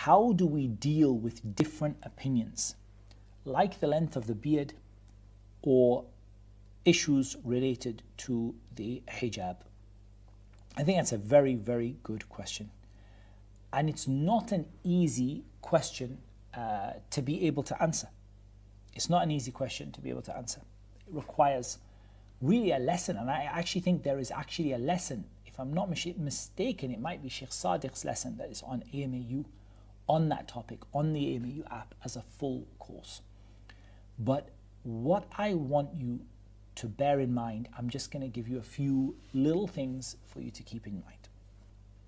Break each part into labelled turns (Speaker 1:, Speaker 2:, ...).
Speaker 1: how do we deal with different opinions, like the length of the beard or issues related to the hijab? I think that's a very, very good question. And it's not an easy question to be able to answer. It's not an easy question to be able to answer. It requires really a lesson, and I actually think there is actually a lesson. If I'm not mistaken, it might be Sheikh Sadiq's lesson that is on AMAU, on that topic, on the AMAU app as a full course. But what I want you to bear in mind, I'm just going to give you a few little things for you to keep in mind.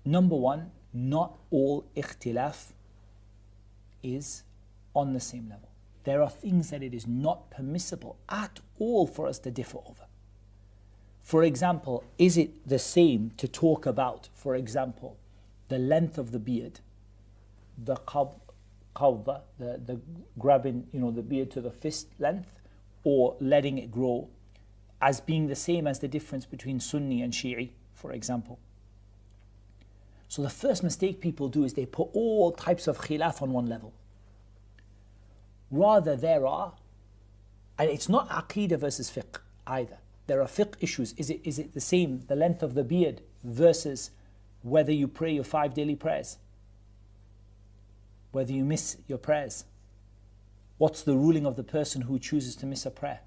Speaker 1: Number one, not all ikhtilaf is on the same level. There are things that it is not permissible at all for us to differ over. For example, is it the same to talk about, for example, the length of the beard, the qawda, the grabbing, the beard to the fist length, or letting it grow, as being the same as the difference between Sunni and Shi'i, for example? So the first mistake people do is they put all types of khilaf on one level. Rather, there are, and it's not aqeedah versus fiqh either. There are fiqh issues. Is it the same, the length of the beard versus whether you pray your 5 daily prayers? Whether you miss your prayers? What's the ruling of the person who chooses to miss a prayer?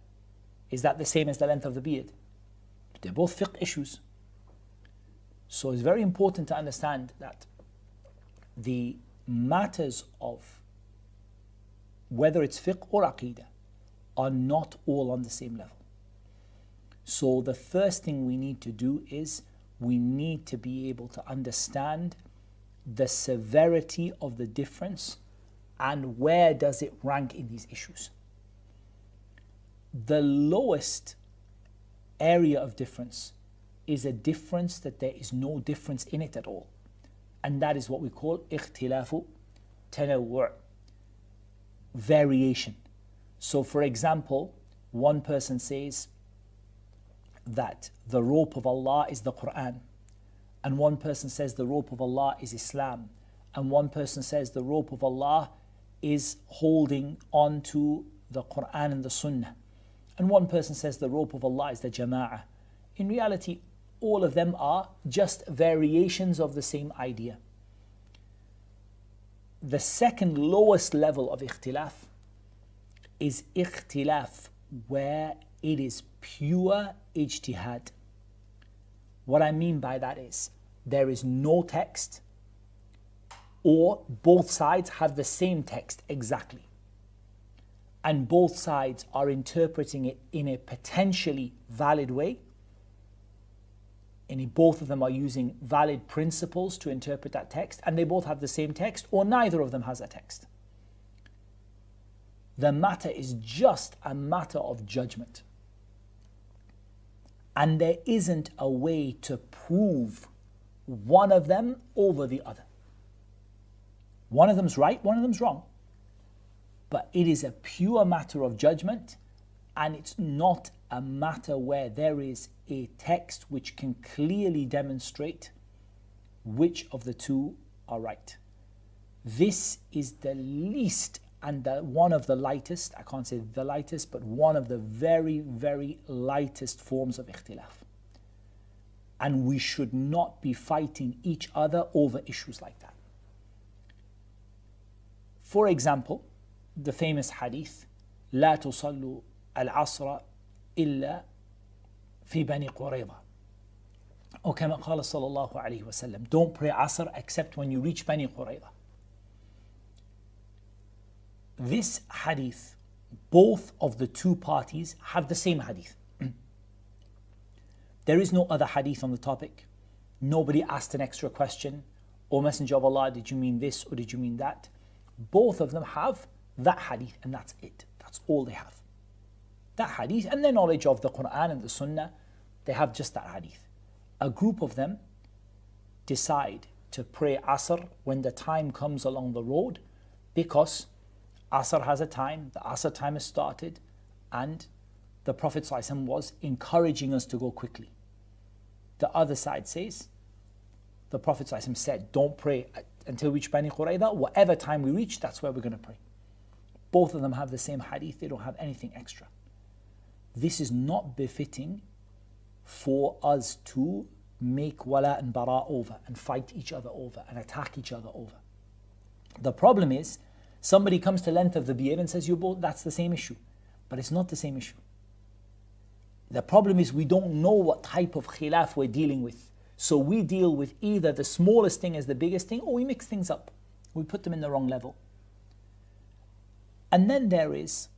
Speaker 1: Is that the same as the length of the beard? They're both fiqh issues. So it's very important to understand that the matters of whether it's fiqh or aqeedah are not all on the same level. So the first thing we need to do is we need to be able to understand the severity of the difference and where does it rank in these issues. The lowest area of difference is a difference that there is no difference in it at all. And that is what we call ikhtilafu tanawwu', variation. So for example, one person says that the rope of Allah is the Quran, and one person says the rope of Allah is Islam, and one person says the rope of Allah is holding on to the Quran and the Sunnah, and one person says the rope of Allah is the Jama'ah. In reality, all of them are just variations of the same idea. The second lowest level of ikhtilaf is ikhtilaf where it is pure ijtihad. What I mean by that is there is no text, or both sides have the same text exactly, and both sides are interpreting it in a potentially valid way, and both of them are using valid principles to interpret that text, and they both have the same text, or neither of them has a text. The matter is just a matter of judgment. And there isn't a way to prove one of them over the other. One of them's right, one of them's wrong. But it is a pure matter of judgment, and it's not a matter where there is a text which can clearly demonstrate which of the two are right. This is the least and one of the lightest, I can't say the lightest, but one of the very, very lightest forms of ikhtilaf. And we should not be fighting each other over issues like that. For example, the famous hadith, لا تصلوا العصر إلا في بني قريظة. Or كما قال صلى الله عليه وسلم, don't pray Asr except when you reach Bani Qurayza. This hadith, both of the two parties have the same hadith. There is no other hadith on the topic. Nobody asked an extra question. O Messenger of Allah, did you mean this or did you mean that? Both of them have that hadith, and that's it. That's all they have. That hadith and their knowledge of the Quran and the Sunnah, they have just that hadith. A group of them decide to pray Asr when the time comes along the road, because Asr has a time, the Asr time has started, and the Prophet ﷺ was encouraging us to go quickly. The other side says, the Prophet ﷺ said, don't pray until we reach Bani Qurayza, whatever time we reach, that's where we're going to pray. Both of them have the same hadith, they don't have anything extra. This is not befitting for us to make wala and bara over and fight each other over and attack each other over. The problem is, somebody comes to length of the beard and says, you both, that's the same issue. But it's not the same issue. The problem is we don't know what type of khilaf we're dealing with. So we deal with either the smallest thing as the biggest thing, or we mix things up. We put them in the wrong level. And then there is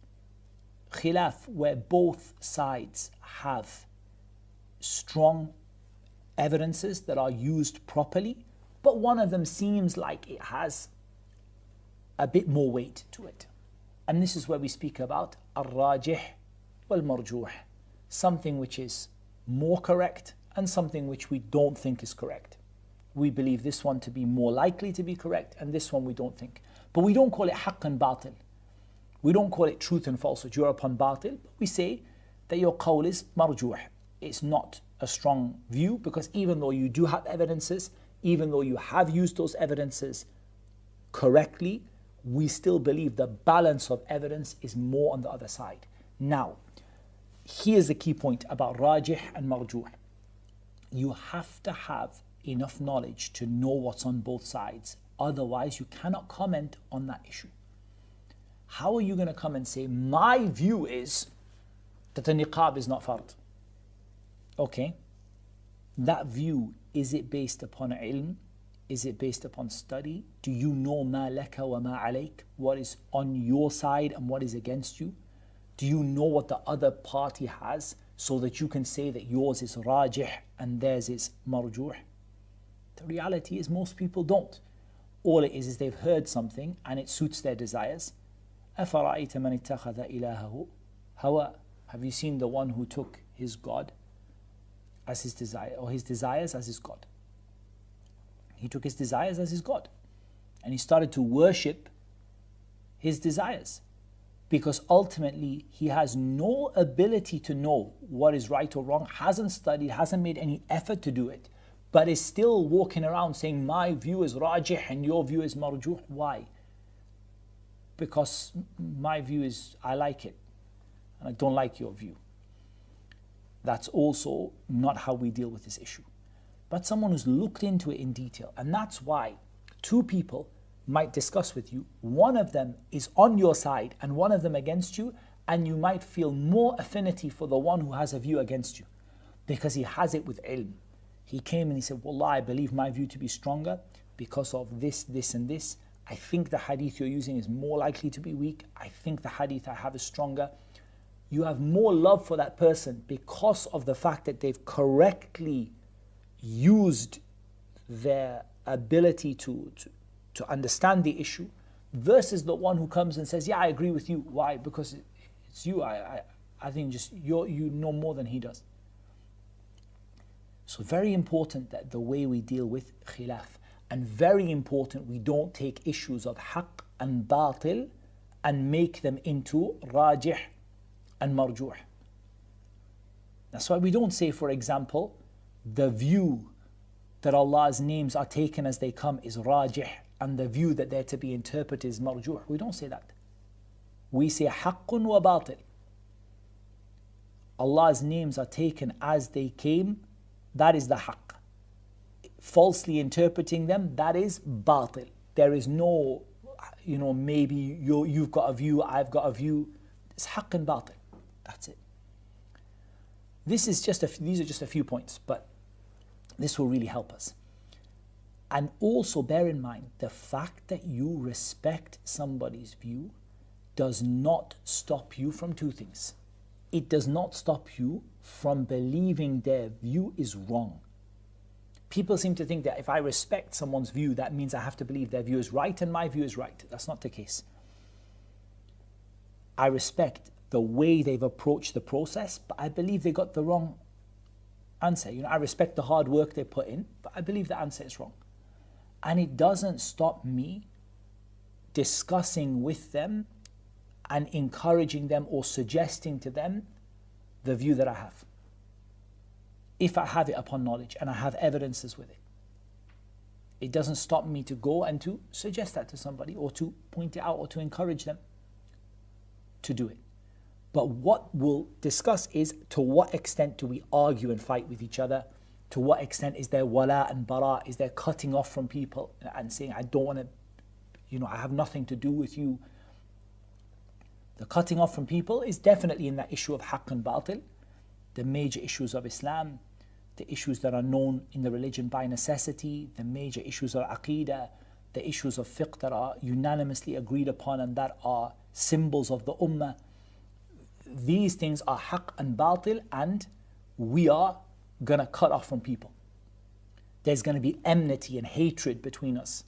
Speaker 1: khilaf where both sides have strong evidences that are used properly, but one of them seems like it has a bit more weight to it. And this is where we speak about al-rajih wal-marjuh, something which is more correct and something which we don't think is correct. We believe this one to be more likely to be correct and this one we don't think. But we don't call it haqq and batil. We don't call it truth and falsehood. You're upon batil, but we say that your qawl is marjuh. It's not a strong view, because even though you do have evidences, even though you have used those evidences correctly, we still believe the balance of evidence is more on the other side. Now, here's the key point about rajih and marjuh. You have to have enough knowledge to know what's on both sides. Otherwise, you cannot comment on that issue. How are you going to come and say, my view is that the niqab is not fard? Okay, that view, is it based upon ilm? Is it based upon study? Do you know ma laka wa ma alayk? What is on your side and what is against you? Do you know what the other party has so that you can say that yours is rajih and theirs is marjuh? The reality is most people don't. All it is they've heard something and it suits their desires. أَفَرَأَيْتَ مَنِ اتَّخَذَ إِلَهَهُ هَوَى. Have you seen the one who took his God as his desire, or his desires as his God? He took his desires as his God. And he started to worship his desires. Because ultimately, he has no ability to know what is right or wrong, hasn't studied, hasn't made any effort to do it, but is still walking around saying, my view is rajih and your view is marjuh. Why? Because my view is, I like it, and I don't like your view. That's also not how we deal with this issue. But someone who's looked into it in detail, and that's why two people might discuss with you, one of them is on your side and one of them against you, and you might feel more affinity for the one who has a view against you because he has it with ilm. He came and he said, Wallah, I believe my view to be stronger because of this, this and this. I think the hadith you're using is more likely to be weak. I think the hadith I have is stronger. You have more love for that person because of the fact that they've correctly used their ability to understand the issue, versus the one who comes and says, yeah, I agree with you. Why? Because it's you. I think just you know more than he does. So very important that the way we deal with khilaf, and very important we don't take issues of haqq and batil and make them into rajih and marjuh. That's why we don't say, for example, the view that Allah's names are taken as they come is rajih, and the view that they're to be interpreted is marjuh. We don't say that. We say haqqun wa batil. Allah's names are taken as they came, that is the haqq. Falsely interpreting them, that is batil. There is no, maybe you've got a view, I've got a view. It's haqq and batil. That's it. These are just a few points, but this will really help us. And also bear in mind, the fact that you respect somebody's view does not stop you from two things. It does not stop you from believing their view is wrong. People seem to think that if I respect someone's view, that means I have to believe their view is right and my view is right. That's not the case. I respect the way they've approached the process, but I believe they got the wrong answer. I respect the hard work they put in, but I believe the answer is wrong. And it doesn't stop me discussing with them and encouraging them or suggesting to them the view that I have, if I have it upon knowledge and I have evidences with it. it doesn't stop me to go and to suggest that to somebody, or to point it out, or to encourage them to do it. But what we'll discuss is, to what extent do we argue and fight with each other? To what extent is there wala and bara? Is there cutting off from people and saying, I don't want to, I have nothing to do with you? The cutting off from people is definitely in that issue of haqq and batil, the major issues of Islam, the issues that are known in the religion by necessity, the major issues of aqeedah, the issues of fiqh that are unanimously agreed upon and that are symbols of the ummah. These things are haqq and batil, and we are going to cut off from people. There's going to be enmity and hatred between us.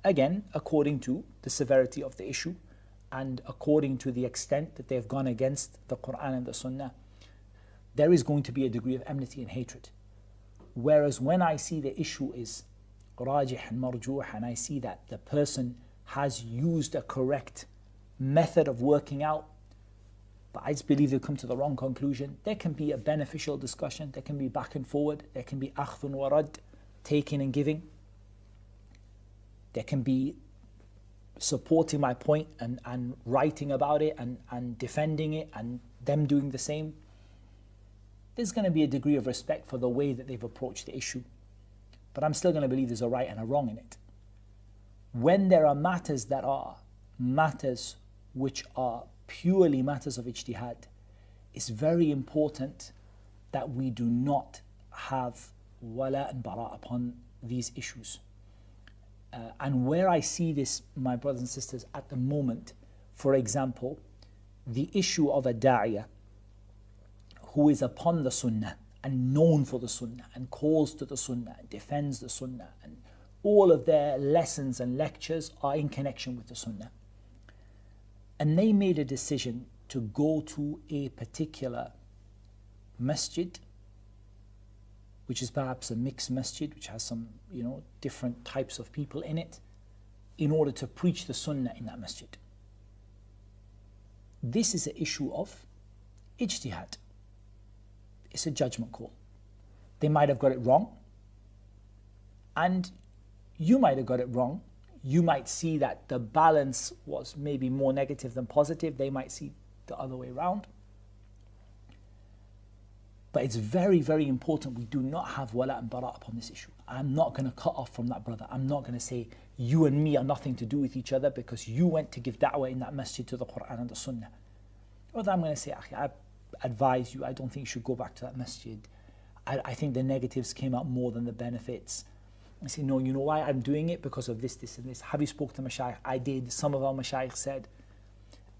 Speaker 1: Again, according to the severity of the issue and according to the extent that they've gone against the Quran and the Sunnah, there is going to be a degree of enmity and hatred. Whereas when I see the issue is rajih and marjuh, and I see that the person has used a correct method of working out, but I just believe they've come to the wrong conclusion, there can be a beneficial discussion, there can be back and forward, there can be akhdhun wa rad, taking and giving. There can be supporting my point and writing about it and defending it, and them doing the same. There's going to be a degree of respect for the way that they've approached the issue. But I'm still going to believe there's a right and a wrong in it. When there are matters that are matters which are purely matters of ijtihad, it's very important that we do not have wala and bara upon these issues. And where I see this, my brothers and sisters, at the moment, for example, the issue of a da'iyah who is upon the sunnah and known for the sunnah and calls to the sunnah and defends the sunnah, and all of their lessons and lectures are in connection with the sunnah. And they made a decision to go to a particular masjid, which is perhaps a mixed masjid, which has some, different types of people in it, in order to preach the sunnah in that masjid. This is an issue of ijtihad. It's a judgment call. They might have got it wrong, and you might have got it wrong. You might see that the balance was maybe more negative than positive. They might see the other way around. But it's very, very important we do not have wala and bara upon this issue. I'm not going to cut off from that brother. I'm not going to say you and me are nothing to do with each other because you went to give da'wah in that masjid to the Quran and the Sunnah. Or I'm going to say, I advise you, I don't think you should go back to that masjid. I think the negatives came out more than the benefits. I say, no, you know why I'm doing it? Because of this, this and this. Have you spoken to mashayikh? I did. Some of our mashayikh said.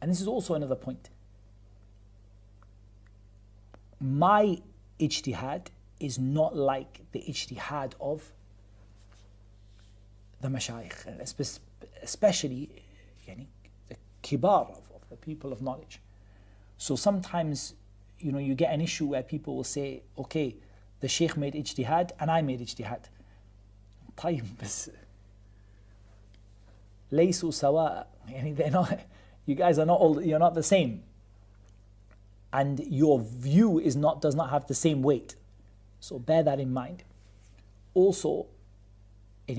Speaker 1: And this is also another point. My ijtihad is not like the ijtihad of the mashayikh, especially the kibar of the people of knowledge. So sometimes, you get an issue where people will say, okay, the sheikh made ijtihad and I made ijtihad. طيب بس ليسوا سواء, they're not, you guys are not all, you're not the same, and your view does not have the same weight. So bear that in mind. Also,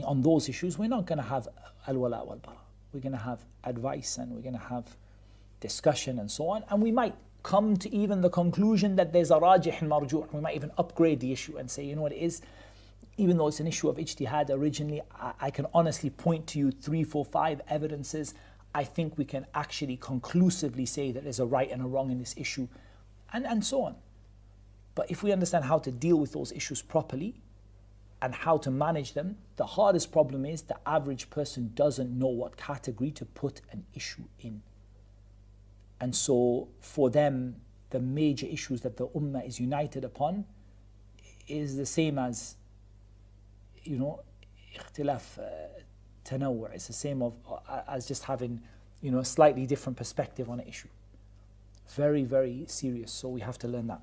Speaker 1: on those issues, we're not going to have al-wala wal-bara. We're going to have advice and we're going to have discussion and so on, and we might come to even the conclusion that there's a rajih and marjuh. We might even upgrade the issue and say, you know what it is, even though it's an issue of ijtihad originally, I can honestly point to you 3, 4, 5 evidences. I think we can actually conclusively say that there's a right and a wrong in this issue, and so on. But if we understand how to deal with those issues properly and how to manage them, the hardest problem is the average person doesn't know what category to put an issue in. And so for them, the major issues that the ummah is united upon is the same as, ikhtilaf tanawwu'. It's the same as just having, a slightly different perspective on an issue. Very, very serious. So we have to learn that.